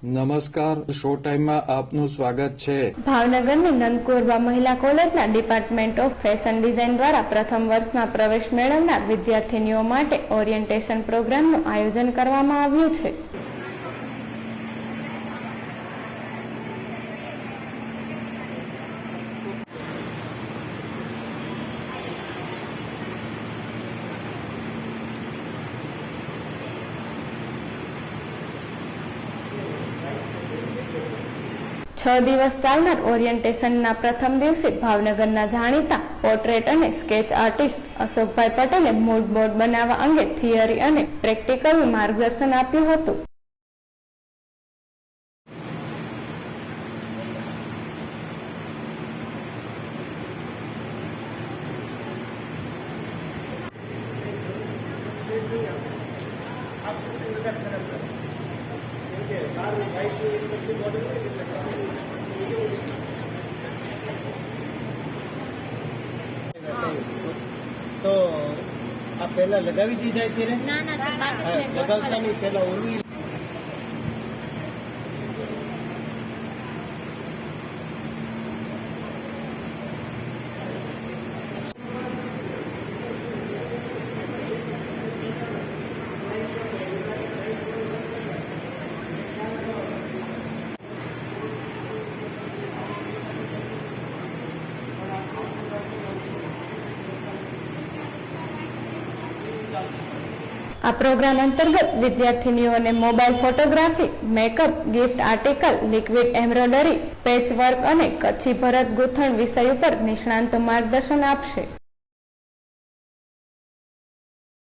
નમસ્કાર, શો ટાઈમમાં આપનું સ્વાગત છે। ભાવનગરની નંદકુરબા મહિલા કોલેજના ડિપાર્ટમેન્ટ ઓફ ફેશન ડિઝાઇન દ્વારા પ્રથમ વર્ષમાં પ્રવેશ મેળવનાર વિદ્યાર્થીનીઓ માટે ઓરિએન્ટેશન પ્રોગ્રામનું આયોજન કરવામાં આવ્યું છે। છ દિવસ ચાલનાર ઓરિએન્ટેશનના પ્રથમ દિવસે ભાવનગરના જાણીતા પોર્ટ્રેટ અને સ્કેચ આર્ટિસ્ટ અશોકભાઈ પટેલે મૂડ બોર્ડ બનાવવા અંગે થિયરી અને પ્રેક્ટિકલ માર્ગદર્શન આપ્યું હતું। तो आप पहला लगावी दी जाए तेरे ना ना सर बाकी लगावता नहीं पहला उर्वी આ પ્રોગ્રામ અંતર્ગત વિદ્યાર્થીનીઓને mobile photography, makeup, gift article, liquid embroidery, patch work અને કચ્છી ભરત ગૂંથણ વિષય ઉપર નિષ્ણાંતો માર્ગદર્શન આપશે।